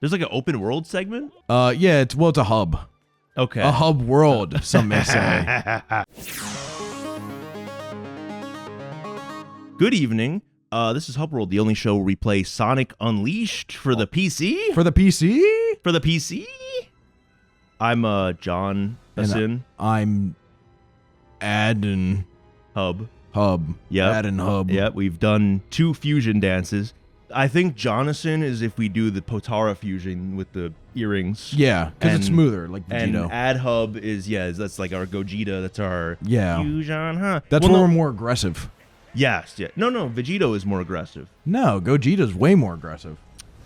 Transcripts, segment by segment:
There's like an open world segment? Yeah, it's a hub. Okay. A HubWorld, some may say. Good evening. This is HubWorld, the only show where we play Sonic Unleashed for the PC. For the PC? For the PC? I'm John Asin. I'm Adden Hub. Yeah. Adden Hub. Yeah, we've done 2 fusion dances. I think Jonathan is if we do the Potara fusion with the earrings. Yeah, because it's smoother, like Vegito. And Ad Hub is, that's like our Gogeta. That's our fusion, huh? That's where we're more aggressive. Yes, yeah. No, Vegito is more aggressive. No, Gogeta's way more aggressive.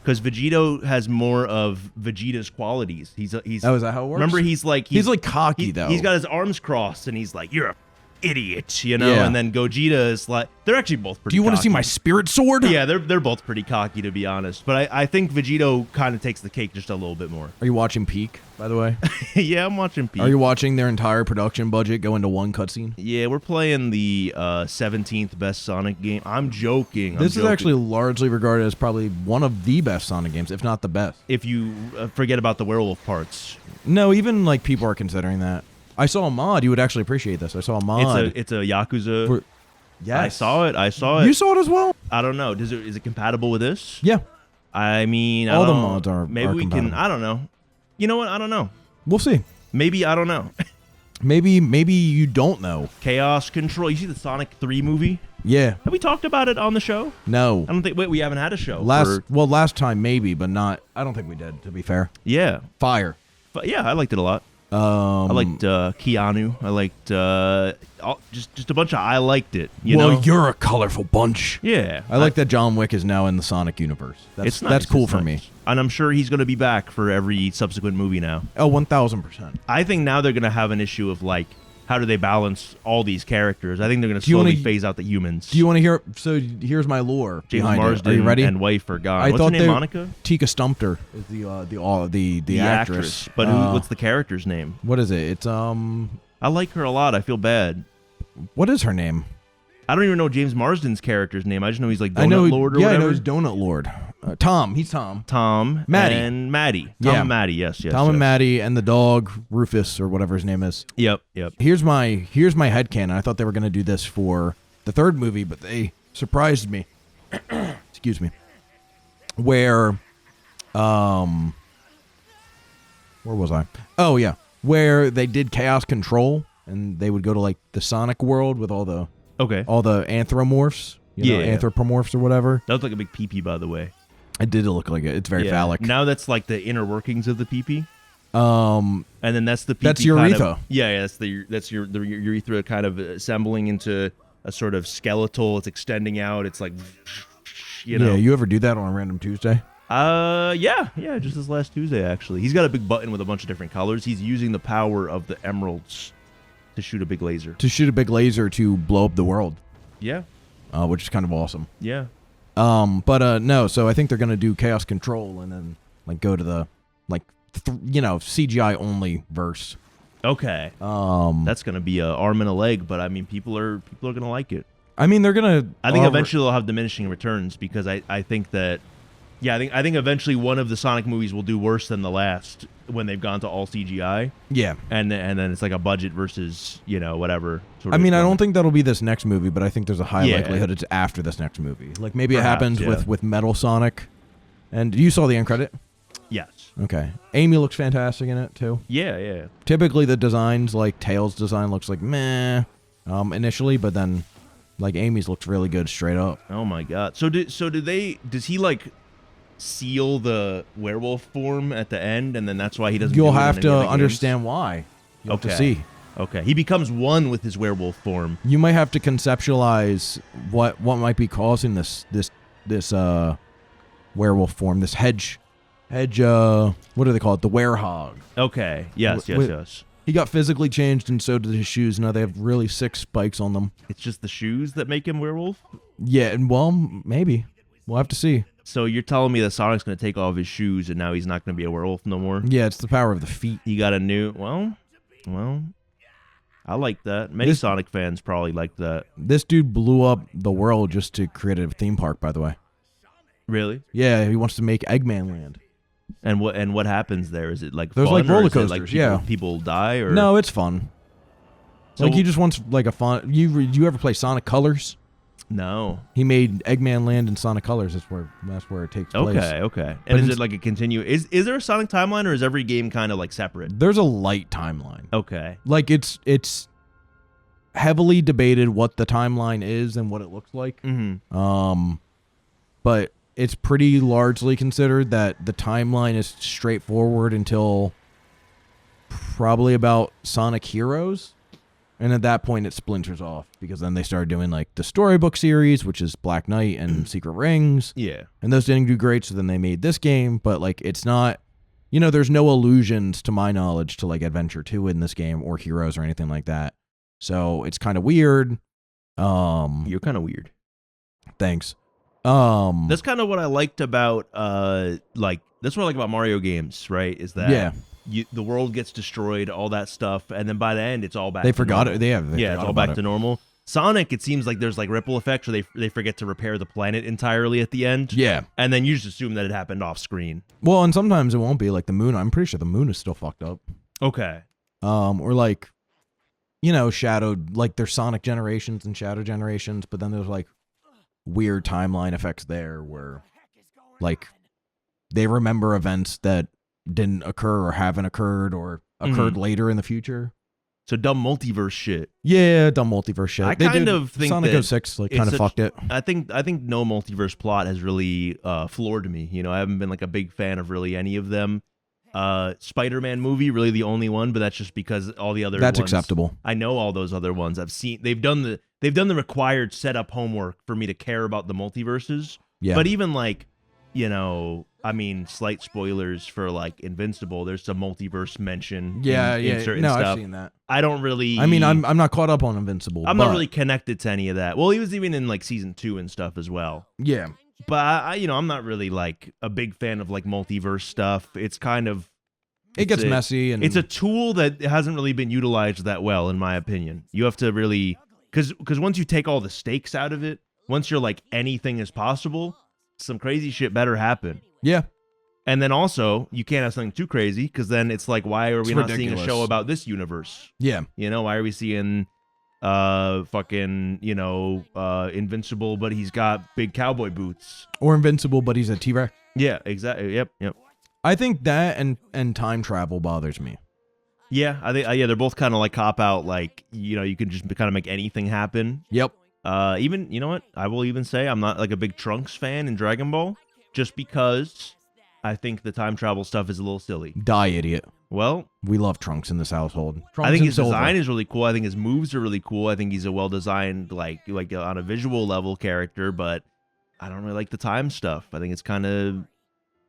Because Vegito has more of Vegeta's qualities. He's. Oh, is that how it works? Remember, he's like cocky though. He's got his arms crossed, and he's like, "You're a idiot," you know. Yeah. And then Gogeta is like, they're actually both pretty. Do you want to see my spirit sword? Yeah, they're both pretty cocky, to be honest. But I think Vegito kind of takes the cake just a little bit more. Are you watching Peak, by the way? Yeah, I'm watching Peak. Are you watching their entire production budget go into one cutscene? Yeah, we're playing the 17th best Sonic game. I'm joking. This is actually largely regarded as probably one of the best Sonic games, if not the best. If you forget about the werewolf parts. No, even like people are considering that. I saw a mod. You would actually appreciate this. I saw a mod. It's a Yakuza. Yes. I saw it. You saw it as well? I don't know. Is it compatible with this? Yeah. I mean, all the mods are. Maybe we compatible. can. I don't know. You know what? I don't know. We'll see. Maybe I don't know. Maybe you don't know. Chaos Control. You see the Sonic 3 movie? Yeah. Have we talked about it on the show? No. I don't think. Wait, we haven't had a show. Last time maybe, but not. I don't think we did. To be fair. Yeah. Fire. But yeah, I liked it a lot. I liked Keanu. I liked just a bunch of. I liked it. You know? You're a colorful bunch. Yeah, I like that John Wick is now in the Sonic universe. That's cool for me. And I'm sure he's going to be back for every subsequent movie now. Oh, 1,000%. I think now they're going to have an issue of like, how do they balance all these characters? I think they're going to slowly phase out the humans. Do you want to hear? So here's my lore. James Marsden. Are you ready? And wife are gone. What's her name? Monica. Tika Stumpter is the actress. But what's the character's name? What is it? It's I like her a lot. I feel bad. What is her name? I don't even know James Marsden's character's name. I just know he's like Donut Lord or whatever. Yeah, I know he's Donut Lord. Tom. He's Tom. Tom. Maddie. And Maddie. Tom and Maddie. Yes. Tom and Maddie and the dog Rufus or whatever his name is. Yep. Here's my headcanon. I thought they were going to do this for the 3rd movie, but they surprised me. Excuse me. Where was I? Oh yeah, where they did Chaos Control and they would go to like the Sonic world with all the anthropomorphs. Anthropomorphs or whatever. That looked like a big pee-pee, by the way. It did look like it. It's very phallic. Now that's like the inner workings of the pee-pee. And then that's the pee-pee. That's urethra. That's the urethra kind of assembling into a sort of skeletal. It's extending out. It's like, you know. Yeah, you ever do that on a random Tuesday? Yeah, just this last Tuesday, actually. He's got a big button with a bunch of different colors. He's using the power of the emeralds to shoot a big laser. To blow up the world. Yeah. Which is kind of awesome. Yeah. No, so I think they're going to do Chaos Control and then like go to the CGI only verse. Okay. That's going to be an arm and a leg, but I mean people are going to like it. I mean, they're going to I think eventually they'll have diminishing returns because I think that I think eventually one of the Sonic movies will do worse than the last when they've gone to all CGI. Yeah. And then it's like a budget versus, whatever. I mean, I don't think that'll be this next movie, but I think there's a high likelihood it's after this next movie. Like maybe perhaps, it happens with Metal Sonic. And you saw the end credit? Yes. Okay. Amy looks fantastic in it too. Yeah. Typically the designs, like Tails' design looks like meh initially, but then like Amy's looks really good straight up. Oh my god. Does he like seal the werewolf form at the end, and then that's why he doesn't. You'll have to understand why. You'll have to see. Okay, he becomes one with his werewolf form. You might have to conceptualize what might be causing this werewolf form, this hedge. What do they call it? The werehog. Okay. Yes. He got physically changed, and so did his shoes. Now they have really sick spikes on them. It's just the shoes that make him werewolf? Yeah, and well, maybe. We'll have to see. So you're telling me that Sonic's going to take off his shoes and now he's not going to be a werewolf no more? Yeah, it's the power of the feet. He got a new... Well, I like that. Many Sonic fans probably like that. This dude blew up the world just to create a theme park, by the way. Really? Yeah, he wants to make Eggman Land. And what happens there? Is it like there's fun, like roller or is it, coasters? like, people die, or no, it's fun. So, like he just wants like a fun. You ever play Sonic Colors? No. He made Eggman Land in Sonic Colors. That's where it takes place. Okay. And is it like a continue? Is there a Sonic timeline, or is every game kind of like separate? There's a light timeline. Okay. Like it's heavily debated what the timeline is and what it looks like. Mm-hmm. But it's pretty largely considered that the timeline is straightforward until probably about Sonic Heroes. And at that point, it splinters off because then they started doing like the storybook series, which is Black Knight and Secret Rings. Yeah. And those didn't do great, so then they made this game. But like, it's not, there's no allusions to my knowledge to like Adventure 2 in this game or Heroes or anything like that. So it's kind of weird. You're kind of weird. Thanks. That's kind of what I liked about that's what I like about Mario games, right? Is that the world gets destroyed, all that stuff, and then by the end, it's all back. They to forgot normal. it. It's all back to normal. Sonic, it seems like there's like ripple effects where they forget to repair the planet entirely at the end. Yeah, and then you just assume that it happened off screen. Well, and sometimes it won't be like the moon. I'm pretty sure the moon is still fucked up. Okay. Or like, shadowed. Like there's Sonic generations and Shadow generations, but then there's like weird timeline effects there where, like, they remember events that didn't occur or haven't occurred or occurred later in the future. So dumb multiverse shit. Yeah, dumb multiverse shit. I kind of think Sonic 06 like kind of fucked it. I think no multiverse plot has really floored me. I haven't been like a big fan of really any of them. Spider-Man movie, really the only one, but that's just because all the other that's ones, acceptable. I know all those other ones. I've seen they've done the required setup homework for me to care about the multiverses. Yeah. But even like, slight spoilers for like Invincible. There's some multiverse mention. In certain stuff. I've seen that. I don't really. I'm not caught up on Invincible. I'm not really connected to any of that. Well, he was even in like season 2 and stuff as well. Yeah. But I'm not really like a big fan of like multiverse stuff. It's kind of it gets messy, and it's a tool that hasn't really been utilized that well, in my opinion. You have to really because once you take all the stakes out of it, once you're like anything is possible, some crazy shit better happen. Yeah. And then also, you can't have something too crazy because then it's like, why are we not seeing a show about this universe? Yeah. Why are we seeing Invincible, but he's got big cowboy boots? Or Invincible, but he's a T-Rex? Yeah, exactly. Yep. I think that and time travel bothers me. Yeah, I think they're both kind of like cop out. Like you can just kind of make anything happen. Yep. Even you know what? I will even say I'm not like a big Trunks fan in Dragon Ball, just because I think the time travel stuff is a little silly. Die, idiot. Well, we love Trunks in this household. Trunks I think his design is really cool. I think his moves are really cool. I think he's a well-designed, like on a visual level character, but I don't really like the time stuff. I think it's kind of,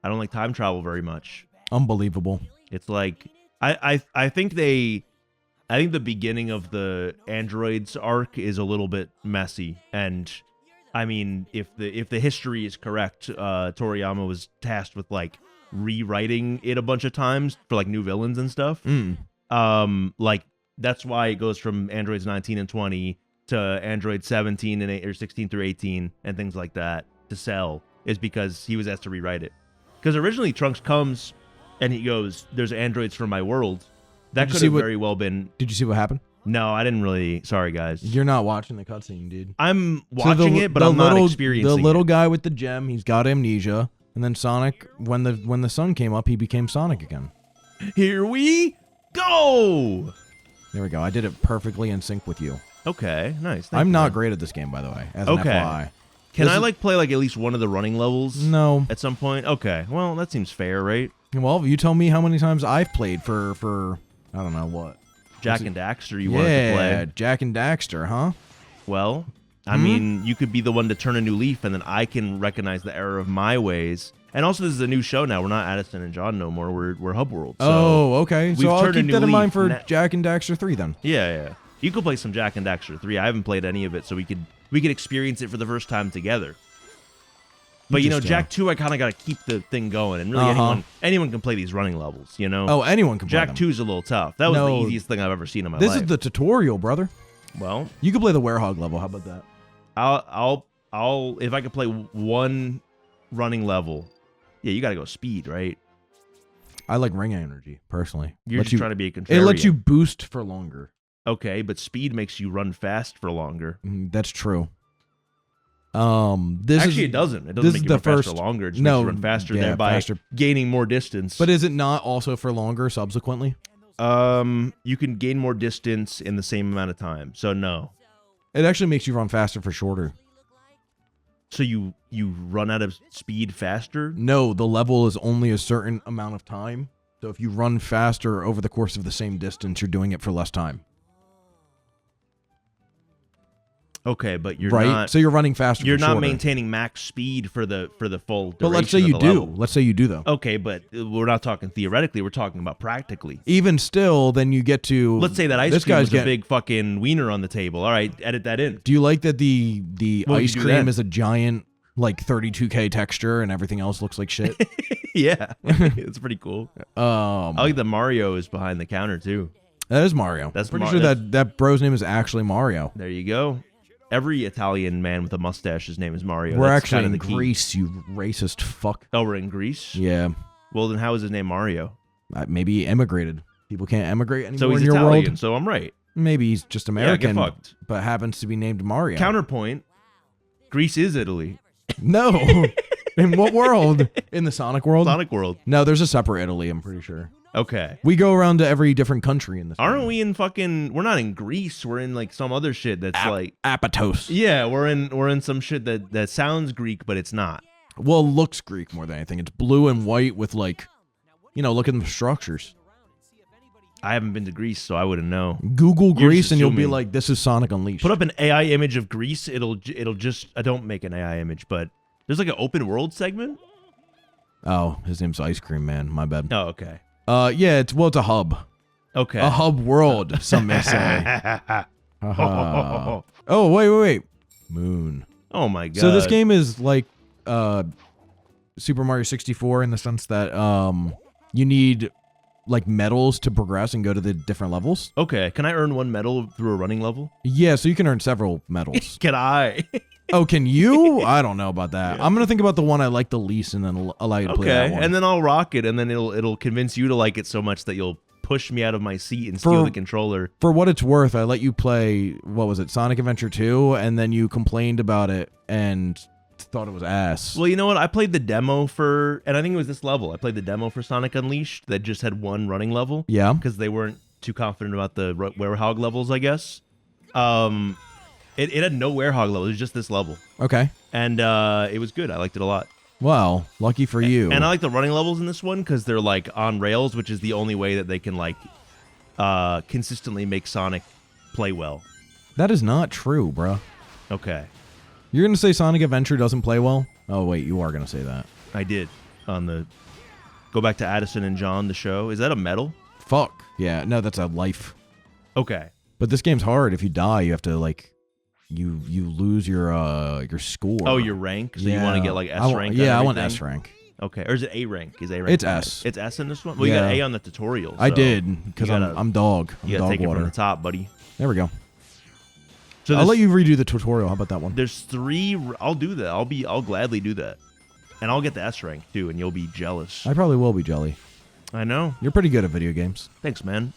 I don't like time travel very much. Unbelievable. It's like, I think the beginning of the androids arc is a little bit messy, and I mean, if the history is correct, Toriyama was tasked with like rewriting it a bunch of times for like new villains and stuff. Like that's why it goes from androids 19 and 20 to android 17 and 8 or 16 through 18 and things like that to Cell, is because he was asked to rewrite it. Because originally Trunks comes and he goes, "There's androids from my world." That could have very well been. Did you see what happened? No, I didn't really. Sorry, guys. You're not watching the cutscene, dude. I'm watching it, but I'm not experiencing it. The little guy with the gem, he's got amnesia. And then Sonic, when the sun came up, he became Sonic again. Here we go! There we go. I did it perfectly in sync with you. Okay, nice. I'm not great at this game, by the way, as an FYI. Can I play like at least one of the running levels? No. At some point? Okay, well, that seems fair, right? Well, you tell me how many times I've played for I don't know what. Jak and Daxter you wanted to play. Yeah, Jak and Daxter, huh? Well, I mean, you could be the one to turn a new leaf, and then I can recognize the error of my ways. And also, this is a new show now. We're not Addison and John no more. We're HubWorld. So okay. So I'll keep that in mind for Jak and Daxter 3 then. Yeah. You could play some Jak and Daxter 3. I haven't played any of it, so we could experience it for the first time together. But Jak 2, I kind of got to keep the thing going, and really anyone can play these running levels. Oh, anyone can play Jak 2 is a little tough. That was the easiest thing I've ever seen in my life. This is the tutorial, brother. Well, you could play the Werehog level. How about that? I'll if I could play one running level. Yeah, you got to go speed, right? I like ring energy personally. You're Lets just trying to be a contrarian. It lets you boost for longer. Okay, but speed makes you run fast for longer. That's true. It doesn't. It doesn't make you run faster longer. It just makes you run faster, thereby gaining more distance. But is it not also for longer subsequently? You can gain more distance in the same amount of time. So no. It actually makes you run faster for shorter. So you run out of speed faster? No, the level is only a certain amount of time. So if you run faster over the course of the same distance, you're doing it for less time. Okay, but you're right. not. So you're running faster. You're for not shorter. maintaining max speed for the full duration. But let's say of you the do. level. Let's say you do though. Okay, but we're not talking theoretically. We're talking about practically. Even still, then you get to. Let's say that ice cream was a big fucking wiener on the table. All right, edit that in. Do you like that the ice cream then? is a giant like 32K texture and everything else looks like shit? Yeah, it's pretty cool. I like that Mario is behind the counter too. That is Mario. That's pretty sure that bro's name is actually Mario. There you go. Every Italian man with a mustache, his name is Mario. We're That's actually kind in of the key. Greece, you racist fuck. Oh, we're in Greece? Yeah. Well, then how is his name Mario? Maybe he emigrated. People can't emigrate anymore So he's in your Italian, world. so I'm right. Maybe he's just American, get fucked. but happens to be named Mario. Counterpoint, Greece is Italy. No. In what world? In the Sonic world? Sonic World. No, there's a separate Italy, I'm pretty sure. Okay. We go around to every different country in this. Aren't we in fucking... We're not in Greece. We're in like some other shit that's like... Apatos. Yeah, we're in some shit that sounds Greek, but it's not. Well, it looks Greek more than anything. It's blue and white with like, look at the structures. I haven't been to Greece, so I wouldn't know. Google Greece and you'll be assuming. like, this is Sonic Unleashed. Put up an AI image of Greece. It'll just... I don't make an AI image, but there's like an open world segment. Oh, his name's Ice Cream Man. My bad. Oh, okay. Yeah, it's a hub. Okay. A hub world, some may say. Oh, wait. Moon. Oh my god. So this game is like Super Mario 64 in the sense that you need like medals to progress and go to the different levels. Okay. Can I earn one medal through a running level? Yeah, so you can earn several medals. Can I? Oh, can you? I don't know about that. Yeah. I'm gonna think about the one I like the least, and then allow you to play that one. And then I'll rock it, and then it'll convince you to like it so much that you'll push me out of my seat and steal the controller. For what it's worth, I let you play. What was it, Sonic Adventure 2, and then you complained about it and thought it was ass. Well, you know what? I played the demo and I think it was this level. I played the demo for Sonic Unleashed that just had one running level. Yeah, because they weren't too confident about the werehog levels, I guess. It had no werehog level. It was just this level. Okay. And it was good. I liked it a lot. Well, lucky for you. And I like the running levels in this one because they're like on rails, which is the only way that they can like consistently make Sonic play well. That is not true, bruh. Okay. You're going to say Sonic Adventure doesn't play well? Oh, wait, you are going to say that. I did. Go back to Addison and John, the show. Is that a medal? Fuck. Yeah, no, that's a life. Okay. But this game's hard. If you die, you have to like... You lose your score. Oh, your rank? So you want to get like S rank? Yeah, I want S rank. Okay. Or is it A rank? Is A rank? It's S. It's S in this one? Well, you got A on the tutorial. I did, because I'm dog. You got to take it from the top, buddy. There we go. So I'll let you redo the tutorial. How about that one? There's 3. I'll do that. I'll gladly do that. And I'll get the S rank too, and you'll be jealous. I probably will be jelly. I know. You're pretty good at video games. Thanks, man.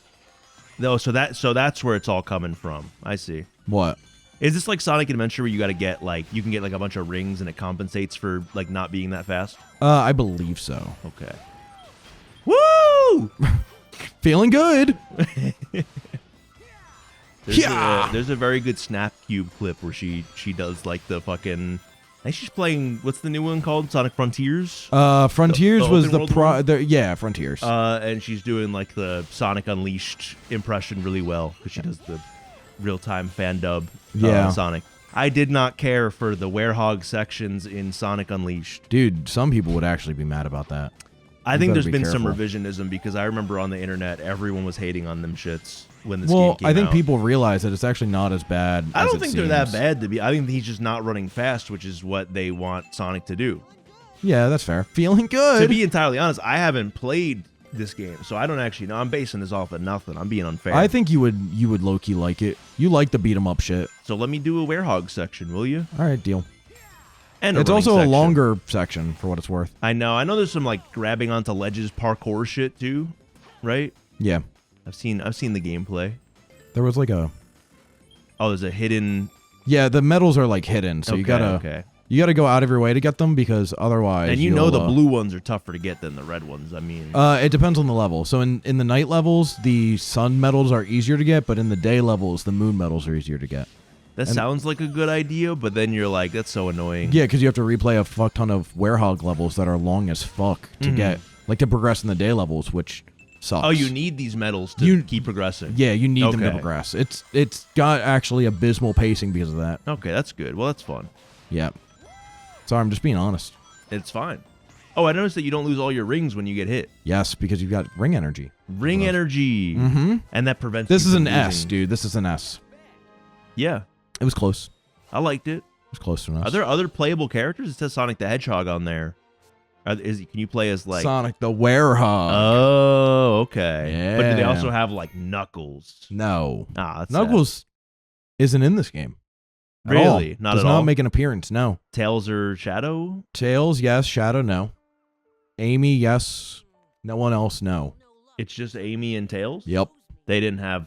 No, so that's where it's all coming from. I see. What? Is this like Sonic Adventure where you got to get like you can get like a bunch of rings and it compensates for like not being that fast? I believe so. Okay. Woo! Feeling good. There's a very good Snap Cube clip where she does like the fucking. I think she's playing. What's the new one called? Sonic Frontiers. Frontiers was the yeah, Frontiers. And she's doing like the Sonic Unleashed impression really well because she does the real-time fan dub. Sonic. I did not care for the werehog sections in Sonic Unleashed. Dude, some people would actually be mad about that. I think there's been some revisionism because I remember on the internet everyone was hating on them shits when this game came out. I think people realize that it's actually not as bad. I don't think they're that bad to be. I think he's just not running fast, which is what they want Sonic to do. Yeah, that's fair. Feeling good. To be entirely honest, I haven't played this game, so I don't actually know. I'm basing this off of nothing. I'm being unfair. I think you would low-key like it. You like the beat 'em up shit. So let me do a werehog section, will you? All right, deal. And a it's running also a section. longer section for what it's worth. I know there's some like grabbing onto ledges parkour shit too, right? Yeah. I've seen the gameplay. There was like a... Oh, there's a hidden... Yeah, the medals are like hidden, so you gotta go out of your way to get them because otherwise... And you know the blue ones are tougher to get than the red ones. I mean... it depends on the level. So in the night levels, the sun medals are easier to get, but in the day levels, the moon medals are easier to get. That sounds like a good idea, but then you're like, that's so annoying. Yeah, because you have to replay a fuck ton of werehog levels that are long as fuck to get, like, to progress in the day levels, which sucks. Oh, you need these medals to keep progressing. Yeah, you need them to progress. It's got actually abysmal pacing because of that. Okay, that's good. Well, that's fun. Yeah. Sorry, I'm just being honest. It's fine. Oh, I noticed that you don't lose all your rings when you get hit. Yes, because you've got ring energy. Ring energy. Mm-hmm. And that prevents This you is from an losing. S, dude. This is an S. Yeah. It was close. I liked it. It was close to an S. Are there other playable characters? It says Sonic the Hedgehog on there. Can you play as like Sonic the Werehog? Oh, okay. Yeah. But do they also have like Knuckles? No. Ah, that's Knuckles isn't in this game. At Really? all. Not Does at not all? make an appearance, no. Tails or Shadow? Tails, yes. Shadow, no. Amy, yes. No one else, no. It's just Amy and Tails? Yep. They didn't have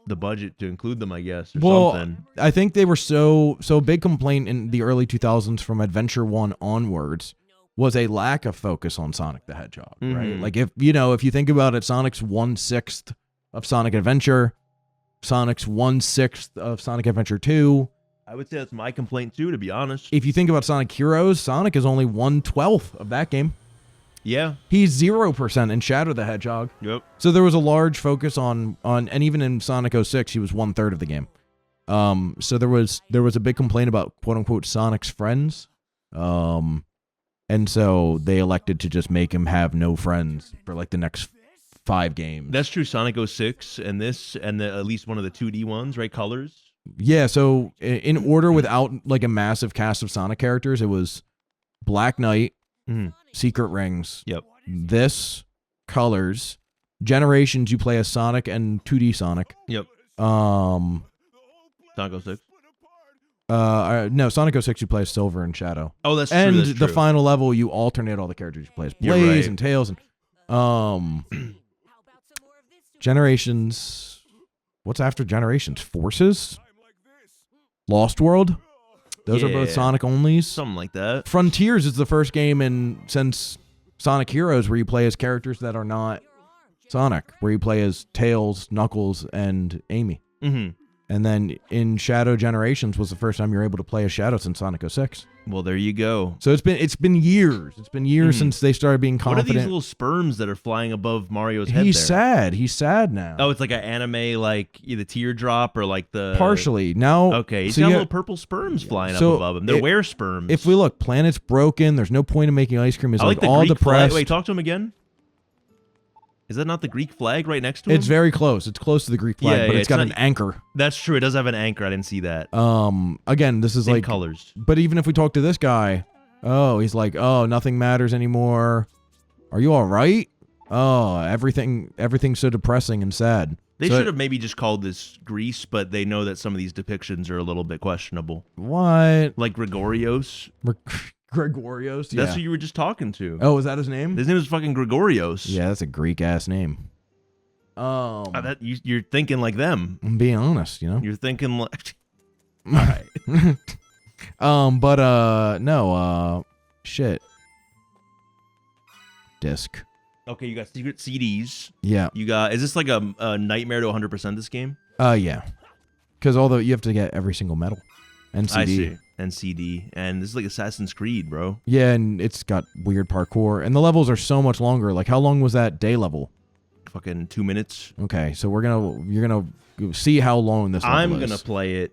the budget to include them, I guess, or Well, something. I think they were so big complaint in the early 2000s from Adventure 1 onwards was a lack of focus on Sonic the Hedgehog, right? Mhm. Like if you think about it, Sonic's 1/6 of Sonic Adventure, Sonic's 1/6 of Sonic Adventure 2. I would say that's my complaint too, to be honest. If you think about Sonic Heroes, Sonic is only 1/12 of that game. Yeah. He's 0% in Shadow the Hedgehog. Yep. So there was a large focus on and even in Sonic 06, he was 1/3 of the game. So there was a big complaint about quote unquote Sonic's friends. And so they elected to just make him have no friends for like the next 5 games. That's true. Sonic 06 and this and at least one of the 2D ones, right? Colors. Yeah, so in order without like a massive cast of Sonic characters, it was Black Knight, Mhm. Secret Rings, Yep. this, Colors, Generations, you play as Sonic and 2D Sonic. Yep. Um, Sonic 06. no, Sonic 06 you play as Silver and Shadow. Oh, that's true. And That's the true. final level you alternate all the characters you play as You're Blaze right. and Tails and Generations. What's after Generations? Forces? Lost World? Those are both Yeah. Sonic onlys. Something like that. Frontiers is the first game since Sonic Heroes where you play as characters that are not Sonic, where you play as Tails, Knuckles, and Amy. Mm-hmm. And then in Shadow Generations was the first time you're able to play as Shadow since Sonic 06. Well, there you go. So it's been years. It's been years Mhm. since they started being What are confident. these little sperms that are flying above Mario's head He's there? sad. He's sad now. Oh, it's like an anime, like the teardrop or like the... Partially. Now, Okay, he's so got you- little purple sperms flying So up above him. They're were sperms. if we look, planet's broken. There's no point in making ice cream. He's I like the all Greek depressed. flag. Wait, talk to him again. Is that not the Greek flag right next to him? It's very close. It's close to the Greek flag, Yeah, but yeah, it's got it's an anchor. That's true. It does have an anchor. I didn't see that. Again, this is Same like colors. But even if we talk to this guy, he's like, oh, nothing matters anymore. Are you all right? Oh, everything's so depressing and sad. They So- should have maybe just called this Greece, but they know that some of these depictions are a little bit questionable. What? Like Gregorios. Gregorios? Yeah. That's who you were just talking to. Oh, is that his name? His name is fucking Gregorios. Yeah, that's a Greek ass name. You're thinking like them. I'm being honest, you know. You're thinking like... All right. Shit. Disc. Okay, you got secret CDs. Yeah. You got... Is this like a nightmare to 100% this game? Yeah. Because although you have to get every single medal and CD. I see. And CD. And this is like Assassin's Creed, bro. Yeah, and it's got weird parkour, and the levels are so much longer. Like, how long was that day level? Fucking 2 minutes. Okay, so you're gonna see how long this level I'm is. gonna play it.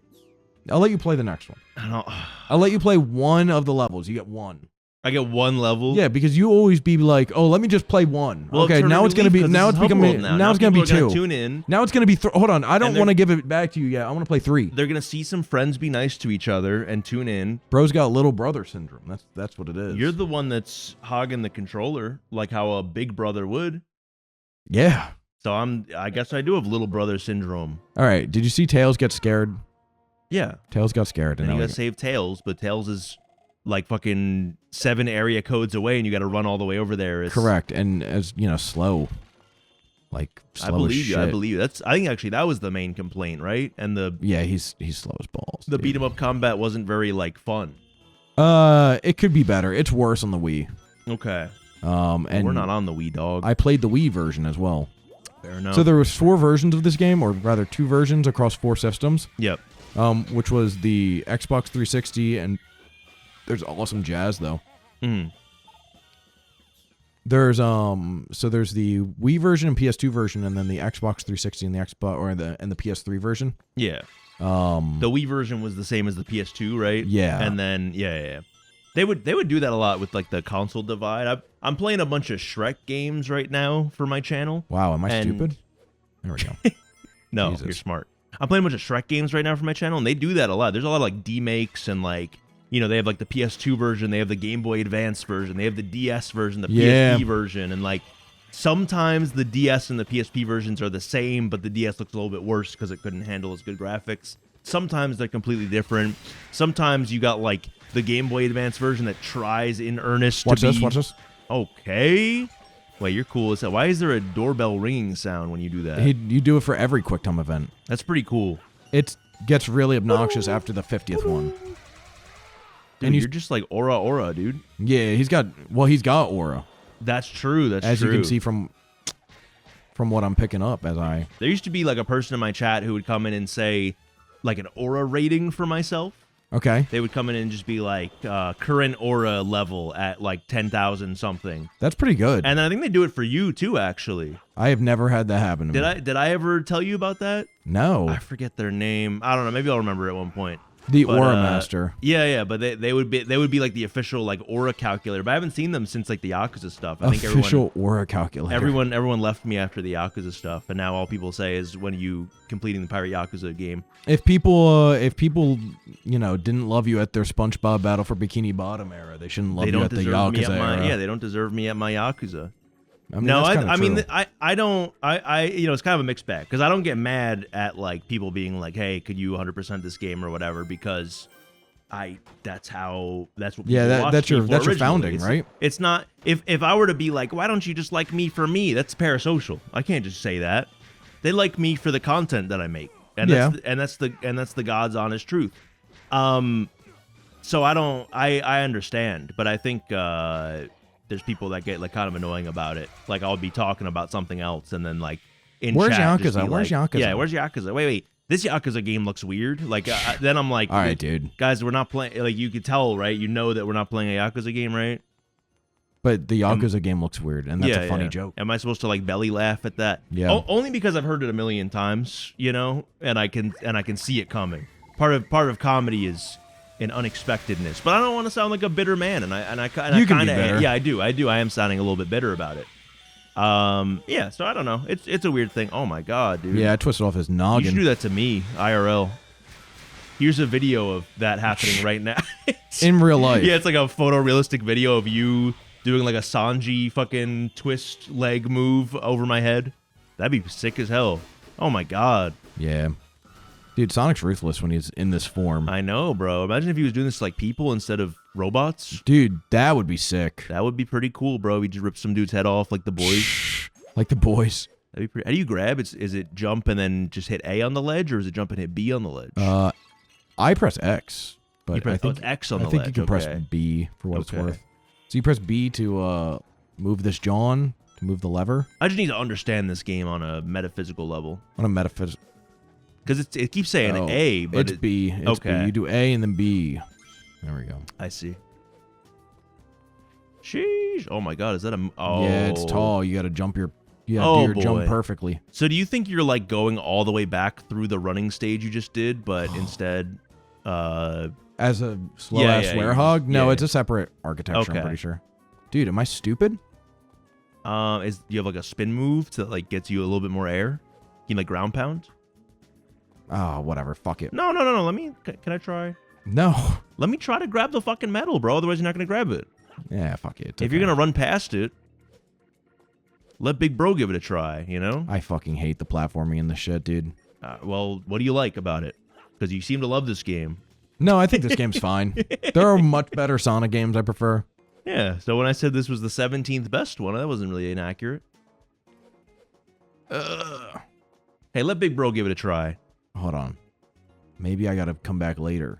I'll let you play the next one. I don't... I'll let you play one of the levels. You get one. I get one level. Yeah, because you always be like, oh, let me just play one. Well, okay, turn now it it's gonna relief be 'cause now this it's is becoming HubWorld now it's gonna people be are gonna two. Tune in. Now it's gonna be hold on. I don't they're- want to give it back to you yet. I want to play 3. They're gonna see some friends be nice to each other and tune in. Bro's got little brother syndrome. That's what it is. You're the one that's hogging the controller, like how a big brother would. Yeah. So I guess I do have little brother syndrome. All right. Did you see Tails get scared? Yeah. Tails got scared, And and you now gotta save Tails, but Tails is like fucking 7 area codes away, and you got to run all the way over there. It's, Correct, and as you know, slow. Like slow I believe as you. shit. I believe you. I think actually that was the main complaint, right? And he's slow as balls. the dude. beat 'em up combat wasn't very like fun. It could be better. It's worse on the Wii. Okay. And We're not on the Wii, dog. I played the Wii version as well. Fair enough. So there was 4 versions of this game, or rather 2 versions across 4 systems. Yep. Which was the Xbox 360, and there's awesome jazz though. Mm. There's there's the Wii version and PS2 version, and then the Xbox 360 and the the PS3 version. Yeah. The Wii version was the same as the PS2, right? Yeah. And then yeah. They would do that a lot with like the console divide. I'm playing a bunch of Shrek games right now for my channel. Wow, am I And- stupid? There we go. No, Jesus. you're smart. I'm playing a bunch of Shrek games right now for my channel, and they do that a lot. There's a lot of like demakes and like, you know, they have like the PS2 version, they have the Game Boy Advance version, they have the DS version, the Yeah. PSP version, and like sometimes the DS and the PSP versions are the same, but the DS looks a little bit worse because it couldn't handle as good graphics. Sometimes they're completely different. Sometimes you got like the Game Boy Advance version that tries in earnest Watch to be this. Watch this. okay. Wait, you're cool as hell. Why is there a doorbell ringing sound when you do that? You do it for every QuickTime event. That's pretty cool. It gets really obnoxious after the 50th one. Dude, And you're just like aura, dude. Yeah, he's got aura, That's true. That's as true. you can see from what I'm picking up as I. There used to be like a person in my chat who would come in and say like an aura rating for myself. Okay, They would come in and just be like current aura level at like 10,000 something. that's pretty good. And then I think they do it for you too, actually. I have never had that happen to me. Did I ever tell you about that? No, I forget their name. I don't know. Maybe I'll remember at one point. the But, Aura Master. Yeah, but they would be like the official like aura calculator. But I haven't seen them since like the Yakuza stuff. I think Official Aura calculator. everyone left me after the Yakuza stuff, and now all people say is when you completing the Pirate Yakuza game. If people didn't love you at their SpongeBob Battle for Bikini Bottom era, they shouldn't love They you don't at the deserve me at Yakuza my era. they don't deserve me at my Yakuza. I mean, No, that's kinda I mean, true. I don't, it's kind of a mixed bag because I don't get mad at like people being like, hey, could you 100% this game or whatever, because that's what people watched that's your me for originally. founding, It's- right? It's not if I were to be like, why don't you just like me for me? That's parasocial. I can't just say that. They like me for the content that I make, and that's the God's honest truth. So I understand, but I think there's people that get like kind of annoying about it. Like I'll be talking about something else, and then like in Where's chat, just Yakuza? be Where's like, Yakuza? Yeah, where's Yakuza? Wait. This Yakuza game looks weird. Like then I'm like, All right, dude. guys, we're not playing. Like you could tell, right? You know that we're not playing a Yakuza game, right? But the Yakuza game looks weird, and that's a funny yeah. joke. Am I supposed to like belly laugh at that? Yeah. Only because I've heard it a million times, and I can see it coming. Part of comedy is an unexpectedness. But I don't want to sound like a bitter man, and I kind You can be of bitter. yeah, I do. I am sounding a little bit bitter about it. Yeah. So I don't know. It's a weird thing. Oh my god, dude. Yeah, I twisted off his You should noggin. do that to me, IRL. Here's a video of that happening right now. In real life. Yeah, it's like a photorealistic video of you doing like a Sanji fucking twist leg move over my head. That'd be sick as hell. Oh my god. Yeah. Dude, Sonic's ruthless when he's in this form. I know, bro. Imagine if he was doing this to like people instead of robots. Dude, that would be sick. That would be pretty cool, bro. He just ripped some dude's head off like the boys. Like the boys. That'd be pretty. How do you grab? Is it jump and then just hit A on the ledge, or is it jump and hit B on the ledge? I press X, but You press- I think it's X on the I think ledge, you can press okay. B for what it's Okay. worth. So you press B to move this John, to move the lever I just need to understand this game on a metaphysical level. on a metaphysics. Because it keeps saying Oh, A, but it's B. It's okay. B. You do A and then B. There we go. I see. Sheesh. Oh my god, is that a... Oh. Yeah, it's tall. You got to jump your... You got to Oh, do your jump boy. perfectly. So do you think you're like going all the way back through the running stage you just did, but instead... As a slow-ass yeah, werehog? No, yeah. it's a separate architecture, Okay. I'm pretty sure. Dude, am I stupid? do you have like a spin move that like gets you a little bit more air? Can you like ground pound? Oh, whatever. Fuck it. No. Let me... Can I try? No. Let me try to grab the fucking metal, bro. Otherwise you're not going to grab it. Yeah, fuck it. It's If okay. you're going to run past it, let Big Bro give it a try, you know? I fucking hate the platforming in this shit, dude. Well, what do you like about it? Because you seem to love this game. No, I think this game's fine. There are much better Sonic games I prefer. Yeah, so when I said this was the 17th best one, that wasn't really inaccurate. Hey, let Big Bro give it a try. Hold on. Maybe I gotta come back later.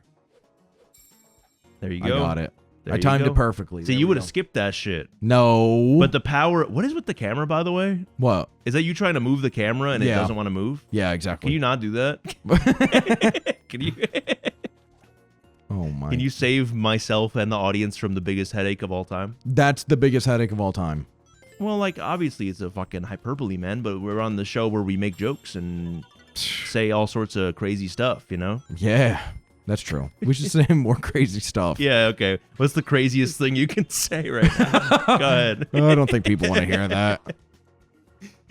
There you go. I got it. There I you timed go. it perfectly. So There you we would have go. skipped that shit. No. But the power... What is with the camera, by the way? What? Is that you trying to move the camera and it Yeah. doesn't want to move? Yeah, Can exactly. you not do that? Can you... Oh my. Can you save myself and the audience from the biggest headache of all time? That's the biggest headache of all time. Well, like, obviously it's a fucking hyperbole, man, but we're on the show where we make jokes and say all sorts of crazy stuff, you know? Yeah, that's true. We should say more crazy stuff. Yeah, okay. What's the craziest thing you can say right now? Go ahead. I don't think people want to hear that.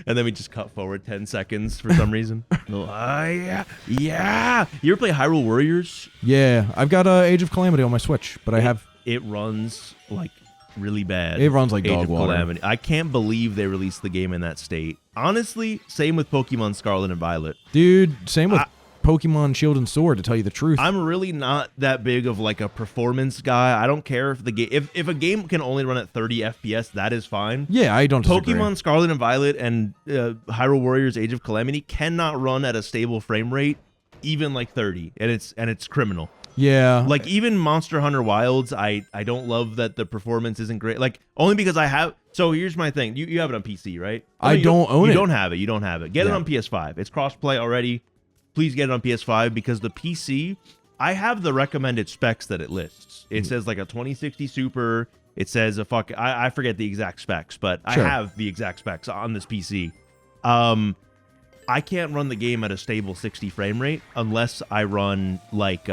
And then we just cut forward 10 seconds for some reason. Yeah. Yeah. You ever play Hyrule Warriors? Yeah, I've got Age of Calamity on my Switch, but I have... It runs like really bad. It runs like Age dog of water. Calamity. I can't believe they released the game in that state. Honestly, same with Pokemon Scarlet and Violet. Dude, same with Pokemon Shield and Sword, to tell you the truth. I'm really not that big of like a performance guy. I don't care if the game if a game can only run at 30 FPS, that is fine. Yeah, I don't disagree. Pokemon Scarlet and Violet and Hyrule Warriors Age of Calamity cannot run at a stable frame rate, even like 30, and it's criminal. Yeah. Like even Monster Hunter Wilds, I don't love that the performance isn't great. Like only because I have. So here's my thing. You have it on PC, right? I don't own it. You don't have it. You don't have it. Get it Yeah. on PS5. It's crossplay already. Please get it on PS5 because the PC, I have the recommended specs that it lists. It says like a 2060 Super. It says I forget the exact specs, but Sure. I have the exact specs on this PC. I can't run the game at a stable 60 frame rate unless I run like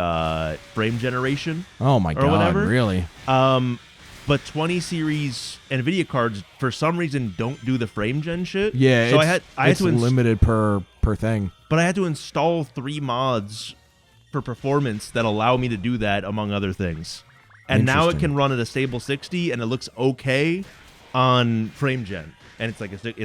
frame generation. Oh my god, whatever. really? But 20 series NVIDIA cards for some reason don't do the frame gen shit. Yeah, so it's, I had it's to limited per thing. but I had to install 3 mods for performance that allow me to do that, among other things. And now it Interesting. can run at a stable 60, and it looks okay on frame gen, and it's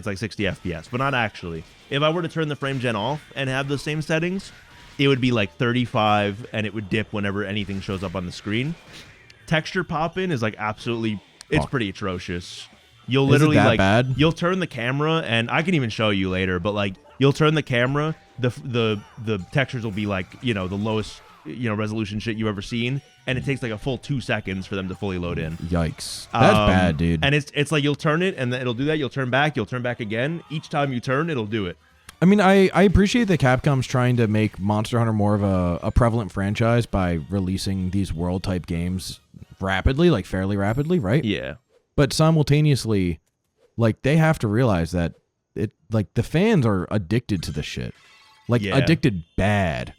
like 60 FPS, but not actually. If I were to turn the frame gen off and have the same settings, it would be like 35, and it would dip whenever anything shows up on the screen. Texture pop-in is like absolutely, it's pretty atrocious. You'll literally that like bad? You'll turn the camera, and I can even show you later, but like you'll turn the camera, the textures will be like, you know, the lowest, you know, resolution shit you've ever seen, and it takes like a full 2 seconds for them to fully load in. Yikes. That's bad, dude. And it's like you'll turn it, and then it'll do that. You'll turn back again. Each time you turn, it'll do it. I mean, I appreciate that Capcom's trying to make Monster Hunter more of a prevalent franchise by releasing these world-type games rapidly, like fairly rapidly, right? Yeah. But simultaneously, like, they have to realize that it, like, the fans are addicted to this shit. Like, Yeah. addicted bad.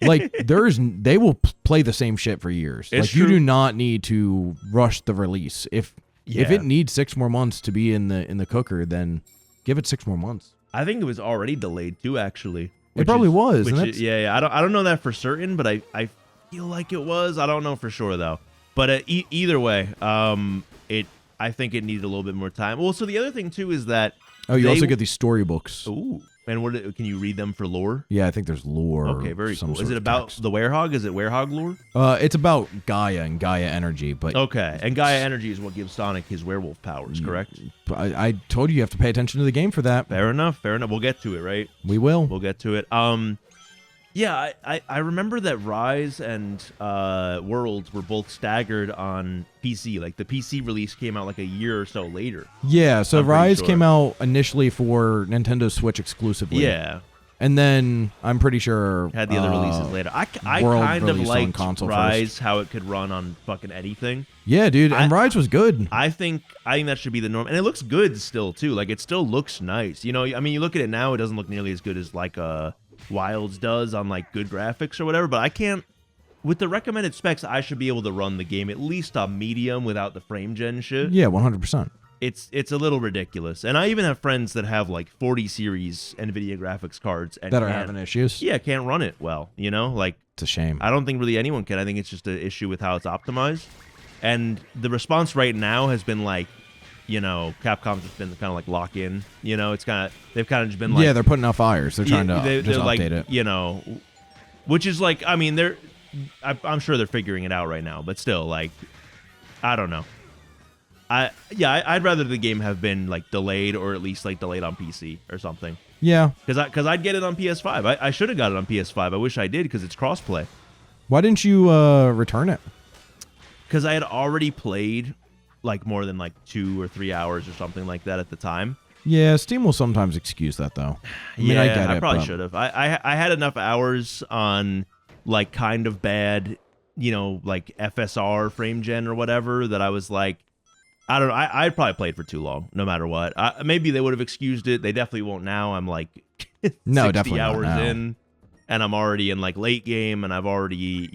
Like, they will play the same shit for years. It's like, you true. do not need to rush the release. If Yeah. it needs 6 more months to be in the cooker, then give it 6 more months. I think it was already delayed too, actually. It probably was, and that's- Yeah. I don't know that for certain, but I feel like it was. I don't know for sure though. But either way, I think it needed a little bit more time. Well, so the other thing too is that Oh, you also get these storybooks. Ooh, and can you read them for lore? Yeah, I think there's lore. Okay, very some cool. sort Is it of about text. the werehog? Is it werehog lore? It's about Gaia and Gaia energy, but Okay, and Gaia energy is what gives Sonic his werewolf powers, correct? I told you you have to pay attention to the game for that. Fair enough. We'll get to it, right? We will. We'll get to it. Yeah, I remember that Rise and Worlds were both staggered on PC. Like the PC release came out like a year or so later. Yeah, so I'm pretty Rise sure. came out initially for Nintendo Switch exclusively. Yeah, And then I'm pretty sure had the other releases later. I World kind of released on liked console Rise, how it could run on fucking anything. Yeah, dude, and Rise was good. I think that should be the norm, and it looks good still too. Like it still looks nice. You know, I mean, you look at it now, it doesn't look nearly as good as like Wilds does on like good graphics or whatever. But I can't. With the recommended specs, I should be able to run the game at least on medium without the frame gen shit. Yeah, 100%. It's a little ridiculous. And I even have friends that have like 40 series NVIDIA graphics cards and That are having issues. Yeah, can't run it well. You know, like It's a shame. I don't think really anyone can. I think it's just an issue with how it's optimized. And the response right now has been like, you know, Capcom's just been kind of like lock in. You know, they've kind of just been like, Yeah, they're putting out fires. They're trying to they're just update like, it. You know, which is like, I mean, I'm sure they're figuring it out right now, but still, like, I don't know. I'd rather the game have been like delayed, or at least like delayed on PC or something. Yeah. Because I'd get it on PS5. I should have got it on PS5. I wish I did because it's crossplay. Why didn't you return it? Because I had already played like more than like 2 or 3 hours or something like that at the time. Yeah, Steam will sometimes excuse that though. I mean, I get it. I probably should have. I had enough hours on like kind of bad, like FSR frame gen or whatever that I was like, I don't know. I'd probably played for too long, no matter what. Maybe they would have excused it. They definitely won't now. I'm like 60 hours in, and I'm already in like late game, and I've already,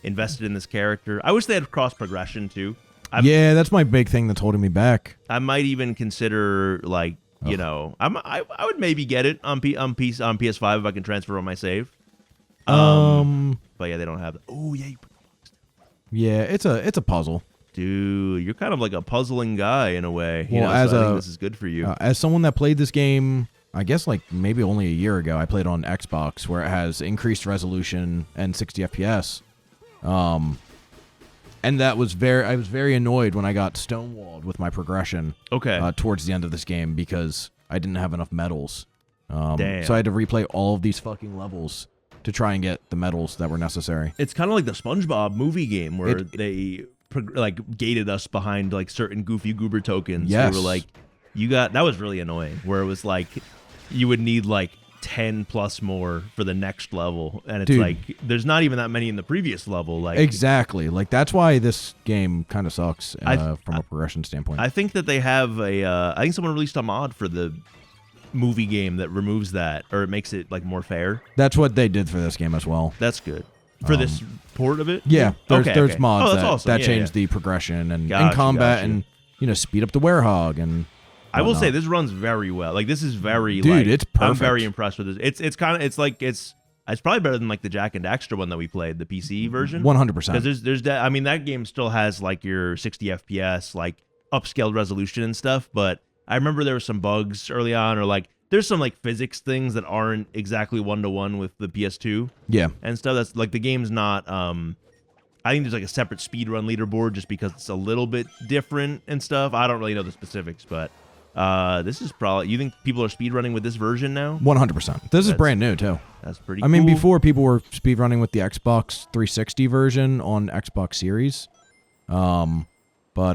invested in this character. I wish they had cross progression too. Yeah, that's my big thing that's holding me back. I might even consider like, I would maybe get it on PS5 if I can transfer on my save. But yeah, they don't have that. Oh yeah. Yeah, it's a puzzle. Dude, you're kind of like a puzzling guy in a way. Well, I think this is good for you. As someone that played this game, I guess like maybe only a year ago, I played on Xbox where it has increased resolution and 60 FPS. And I was very annoyed when I got stonewalled with my progression. Okay. Towards the end of this game because I didn't have enough medals. Damn. So I had to replay all of these fucking levels to try and get the medals that were necessary. It's kind of like the SpongeBob movie game where they gated us behind like certain goofy goober tokens. Yes. We were like, that was really annoying. Where it was like, you would need like 10 plus more for the next level, and it's like there's not even that many in the previous level. Like exactly, like that's why this game kind of sucks from a progression standpoint. I think that they have I think someone released a mod for the movie game that removes that, or it makes it like more fair. That's what they did for this game as well. That's good for this port of it. Yeah, there's mods awesome. that change the progression and combat and speed up the werehog and. I will say this runs very well. Like this is very it's perfect. I'm very impressed with this. It's probably better than like the Jack and Daxter one that we played, the PC version. 100%. Because that game still has like your 60 FPS, like upscaled resolution and stuff. But I remember there were some bugs early on, or like there's some like physics things that aren't exactly 1-to-1 with the PS2. Yeah. And stuff that's like the game's not. I think there's like a separate speedrun leaderboard just because it's a little bit different and stuff. I don't really know the specifics, but. This is probably. You think people are speedrunning with this version now? 100%. This is brand new too. That's pretty. I mean, before people were speedrunning with the Xbox 360 version on Xbox Series, but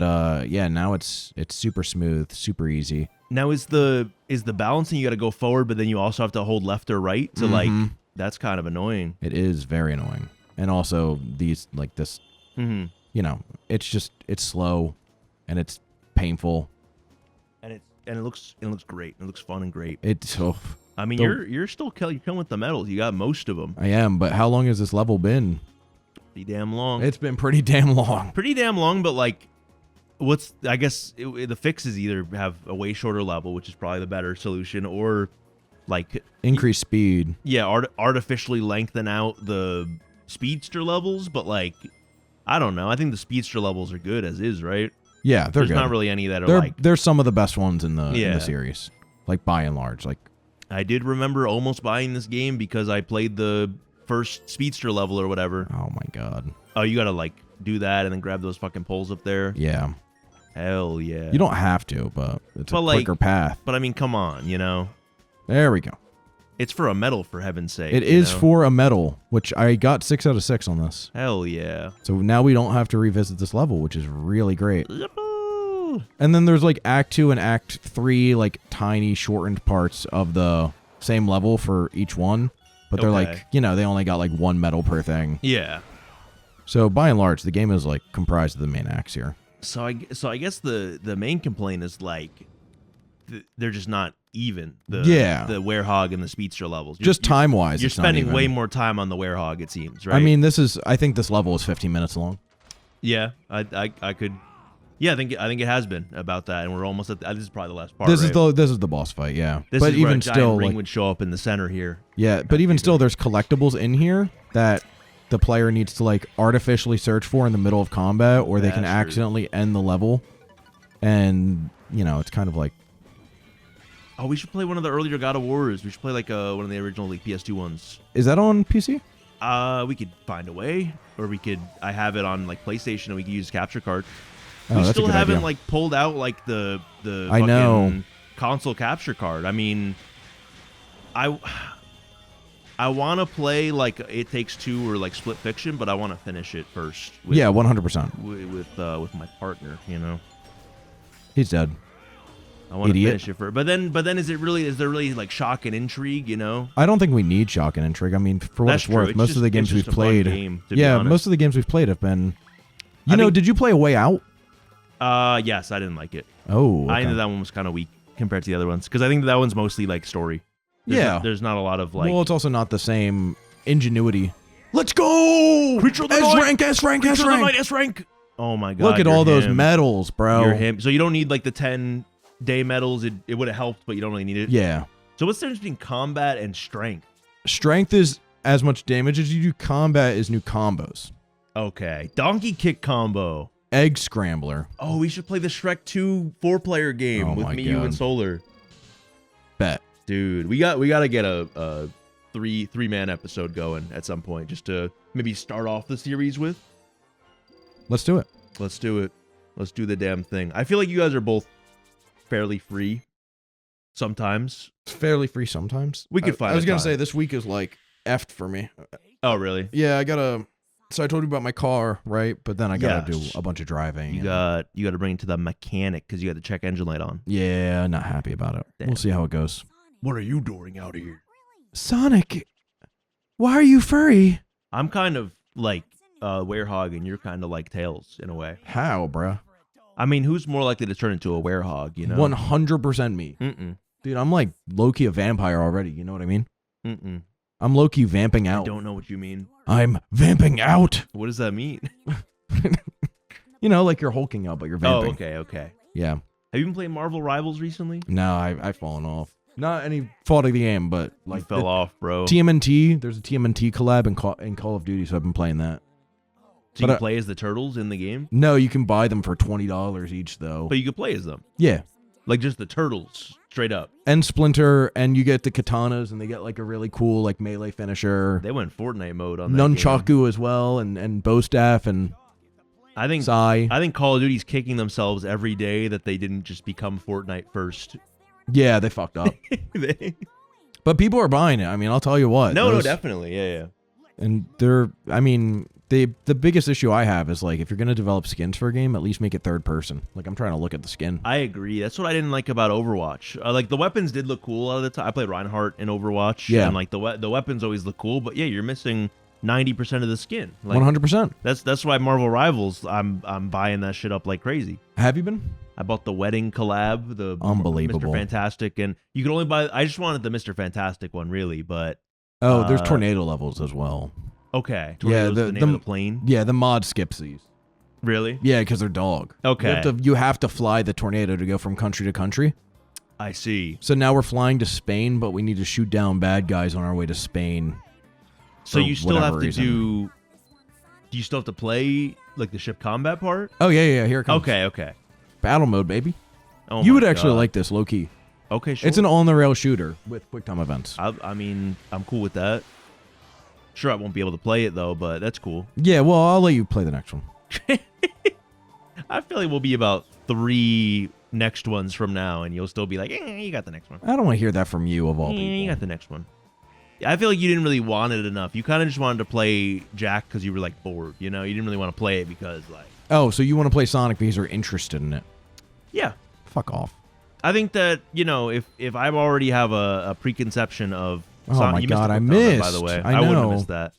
now it's super smooth, super easy. Now is the balancing? You got to go forward, but then you also have to hold left or right to like. That's kind of annoying. It is very annoying, and also these like this. It's slow, and it's painful. And it looks great. It looks fun and great. I mean, you're still killing with the medals. You got most of them. I am, but how long has this level been? Pretty damn long. It's been pretty damn long. Pretty damn long, but like, I guess the fix is either have a way shorter level, which is probably the better solution, or like increase speed. Yeah, artificially lengthen out the speedster levels, but like, I don't know. I think the speedster levels are good as is, right? Yeah, there's good. Not really any that are There's some of the best ones in the series, like by and large. Like I did remember almost buying this game because I played the first speedster level or whatever. Oh my god! Oh, you gotta like do that and then grab those fucking poles up there. Yeah. Hell yeah. You don't have to, but it's a quicker path. But I mean, come on, There we go. It's for a medal, for heaven's sake. It is for a medal, which I got 6 out of 6 on this. Hell yeah. So now we don't have to revisit this level, which is really great. Yippoo. And then there's like Act 2 and Act 3, like tiny shortened parts of the same level for each one. But they're like, they only got like 1 medal per thing. Yeah. So by and large, the game is like comprised of the main acts here. So I guess the main complaint is like they're just not even the werehog and the speedster levels. Just time wise, you're spending way more time on the werehog, it seems, right? I mean, I think this level is 15 minutes long. Yeah, I could. Yeah, I think it has been about that, and we're almost at. This is probably the last part. This is the boss fight. Yeah, this but is even where a giant still, ring would show up in the center here. Yeah, but even still, there's collectibles in here that the player needs to like artificially search for in the middle of combat, or they can accidentally end the level, and it's kind of like. Oh, we should play one of the earlier God of Wars. We should play like one of the original like PS2 ones. Is that on PC? We could find a way, or I have it on like PlayStation, and we could use capture card. Oh, We that's a still good haven't idea. like pulled out like the I know. fucking console capture card. I mean, I want to play like It Takes Two or like Split Fiction, but I want to finish it first. With, Yeah, 100%. with my partner, you know. He's dead. I want to Idiot. finish it first. But then is there really like shock and intrigue, you know? I don't think we need shock and intrigue. I mean, for what That's it's worth, true. most of the games it's we've just a fun played. game, to be Yeah, honest. most of the games we've played have been. I think- Did you play A Way Out? Yes, I didn't like it. Oh, I okay. think that one was kind of weak compared to the other ones, because I think that one's mostly like story. Yeah. There's not a lot of like. Well, it's also not the same ingenuity. Let's go! Creature of the S Night! rank, S rank, S Creature of the rank. Night, S rank. Oh my god! Look at you're all those him. medals, bro. You're him. So you don't need like the 10-day medals. It would have helped, but you don't really need it. Yeah. So what's the difference between combat and strength? Strength is as much damage as you do. Combat is new combos. Okay, donkey kick combo. Egg scrambler. Oh, we should play the Shrek 2 4-player game Oh with my me, you, and God. Solar. Bet. Dude, we got to get a three-man episode going at some point, just to maybe start off the series with. Let's do it. Let's do it. Let's do the damn thing. I feel like you guys are both fairly free sometimes. It's fairly free sometimes. We could find I was a gonna time. say this week is like effed for me. Oh, really? Yeah, I gotta. So I told you about my car, right? But then I gotta Yes. do a bunch of driving. You and- got to bring it to the mechanic because you got to check engine light on. Yeah, not happy about it. Damn. We'll see how it goes. What are you doing out here? Sonic, why are you furry? I'm kind of like werehog, and you're kind of like Tails in a way. How, bruh? I mean, who's more likely to turn into a werehog? You know, 100% me, Mm-mm. dude. I'm like low-key a vampire already. You know what I mean? Mm-mm. I'm low-key vamping I out. don't know what you mean. I'm vamping out. What does that mean? You know, like you're hulking out, but you're vamping. Oh, okay, okay. Yeah. Have you been playing Marvel Rivals recently? No, I've fallen off. Not any fault of the game, but Like like fell off, bro. TMNT. There's a TMNT collab in Call of Duty, so I've been playing that. So you but can play as the turtles in the game, No, you can buy them for $20 each, though. but you could play as them, Yeah. like just the turtles, straight up. And Splinter, and you get the katanas, and they get like a really cool like melee finisher. They went Fortnite mode on that game. Nunchaku as well, and bow staff and I think Sai. Call of Duty's kicking themselves every day that they didn't just become Fortnite first. Yeah, they fucked up. But people are buying it. I mean, I'll tell you what. No, those- definitely, yeah. And I mean, the biggest issue I have is like if you're gonna develop skins for a game, at least make it third person. Like I'm trying to look at the skin. I agree. That's what I didn't like about Overwatch. Like the weapons did look cool a lot of the time. I played Reinhardt in Overwatch, Yeah. and like the weapons always look cool, but yeah, you're missing 90% of the skin. Like 100%. that's why Marvel Rivals, I'm buying that shit up like crazy. Have you been? I bought the wedding collab, the Unbelievable. Mr. Fantastic, and you could only buy. I just wanted the Mr. Fantastic one, really, but Oh, there's Uh, tornado levels as well. okay. Yeah, Tornado's the name of the plane. Yeah, the mod skips these. Really? Yeah, because they're dog. Okay. You have to fly the tornado to go from country to country. I see. So now we're flying to Spain, but we need to shoot down bad guys on our way to Spain. So for you still whatever have to reason. do. Do you still have to play like the ship combat part? Oh yeah, here it comes. Okay. Battle mode, baby. Oh You my would actually God. like this, low key. Okay, sure. It's an on-the-rail shooter with quick time events. I mean, I'm cool with that. Sure, I won't be able to play it though, but that's cool. Yeah, well, I'll let you play the next one. I feel like we'll be about 3 next ones from now, and you'll still be like, you got the next one. I don't want to hear that from you, of all You people. got the next one. I feel like you didn't really want it enough. You kind of just wanted to play Jack because you were like bored. You know, you didn't really want to play it because like, Oh, so you want to play Sonic because you're interested in it? yeah. Fuck off. I think that if I already have a preconception of Oh my you God, missed I a quick comment, by missed. the way. I wouldn't have know. missed that.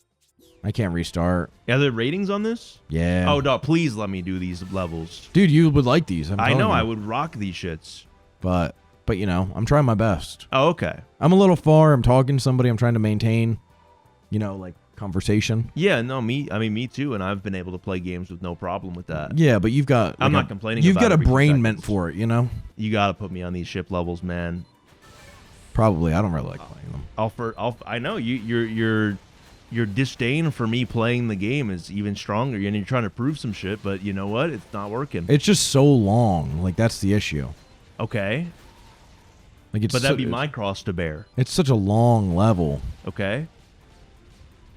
I can't restart. Are there ratings on this? Yeah. Oh, dog, please let me do these levels. Dude, you would like these. I'm I telling know you. I would rock these shits. But you know, I'm trying my best. Oh, okay. I'm a little far. I'm talking to somebody. I'm trying to maintain, like conversation. Yeah, no, me too, and I've been able to play games with no problem with that. Yeah, but you've got. I'm like, not complaining You've about got a it for 2 brain seconds. meant for it. You know. You got to put me on these ship levels, man. Probably. I don't really like playing them. I know your disdain for me playing the game is even stronger, and you're trying to prove some shit, but you know what? It's not working. It's just so long. Like that's the issue. Okay, Like it's. but that'd be it's- my cross to bear. It's such a long level. Okay.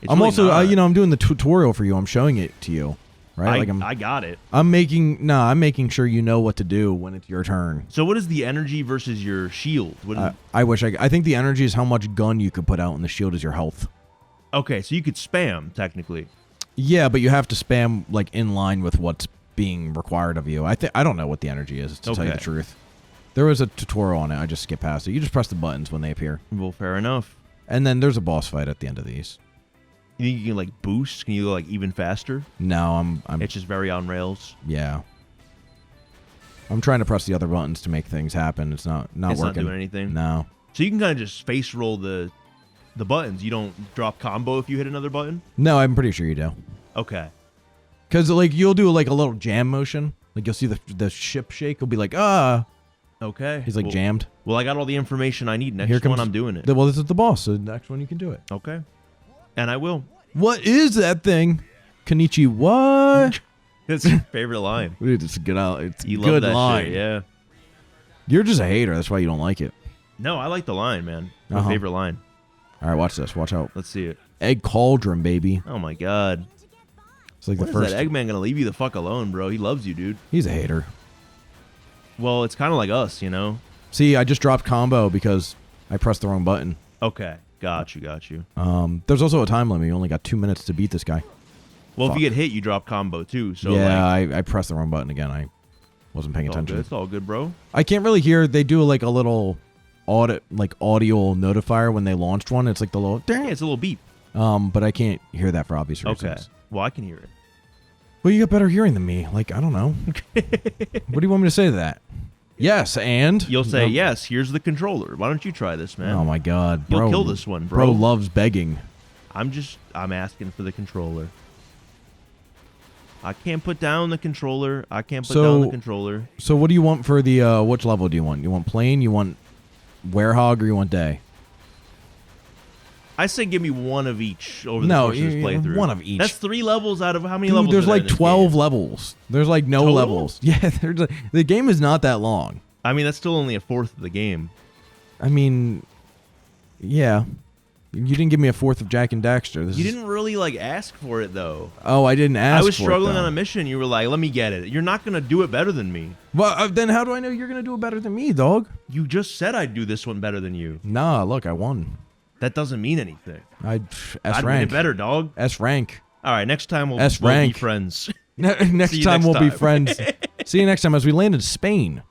It's I'm really also, not. I'm doing the tutorial for you. I'm showing it to you, right? I got it. I'm making sure you know what to do when it's your turn. So what is the energy versus your shield? What is, I think the energy is how much gun you could put out, and the shield is your health. okay, so you could spam technically. Yeah, but you have to spam like in line with what's being required of you. I don't know what the energy is, to tell you the Okay. truth. There was a tutorial on it. I just skipped past it. You just press the buttons when they appear. Well, fair enough. And then there's a boss fight at the end of these. You think you can like boost? Can you go like even faster? No, I'm It's just very on rails. yeah. I'm trying to press the other buttons to make things happen. It's not It's not working. doing anything. No. So you can kind of just face roll the buttons. You don't drop combo if you hit another button. No, I'm pretty sure you do. Okay. Cuz like you'll do like a little jam motion. Like you'll see the ship shake. Will be like, "Ah." Okay. He's like well, jammed. Well, I got all the information I need. Next Here comes one, I'm doing it. Well, this is the boss. So the next one you can do it. Okay. And I will. What is that thing? Kenichi what? It's your favorite line. Dude, it's a good out. It's a You good love that line. shit, yeah. You're just a hater. That's why you don't like it. No, I like the line, man. My Uh-huh. favorite line. All right, watch this. Watch out. Let's see it. Egg cauldron, baby. Oh my god. It's like When the is first. that Eggman gonna leave you the fuck alone, bro? He loves you, dude. He's a hater. Well, it's kind of like us, you know? See, I just dropped combo because I pressed the wrong button. Okay. Got you. There's also a time limit. You only got 2 minutes to beat this guy. Well, Fuck. if you get hit, you drop combo too. So yeah, like, I pressed the wrong button again. I wasn't paying it's all attention. good. It's all good, bro. I can't really hear. They do like a little audio notifier when they launched one. It's like the little Yeah, it's a little beep. but I can't hear that for obvious reasons. Okay. Well, I can hear it. Well, you got better hearing than me. Like, I don't know. What do you want me to say to that? Yes, and You'll say, No. yes, here's the controller. Why don't you try this, man? Oh my god, You'll bro! kill this one, Bro bro. loves begging. I'm asking for the controller. I can't put down the controller. So what do you want for the which level do you want? You want plain? You want werehog, or you want day? I say give me one of each over the No, course of this playthrough. one of each. That's 3 levels out of how many Dude, levels? there's are there like in this 12 game? levels. There's like no Total? levels. Yeah, the game is not that long. I mean, that's still only a fourth of the game. I mean, yeah. You didn't give me a fourth of Jack and Daxter. You didn't really like ask for it though. Oh, I didn't ask. I was for struggling it, on though. a mission. You were like, "Let me get it." You're not gonna do it better than me. Well, then how do I know you're gonna do it better than me, dog? You just said I'd do this one better than you. Nah, look, I won. That doesn't mean anything. I'd I'd rank. win it better, dog. S rank. All right, next time we'll S be rank. friends. Next See you time next we'll be time. friends. See you next time as we land in Spain.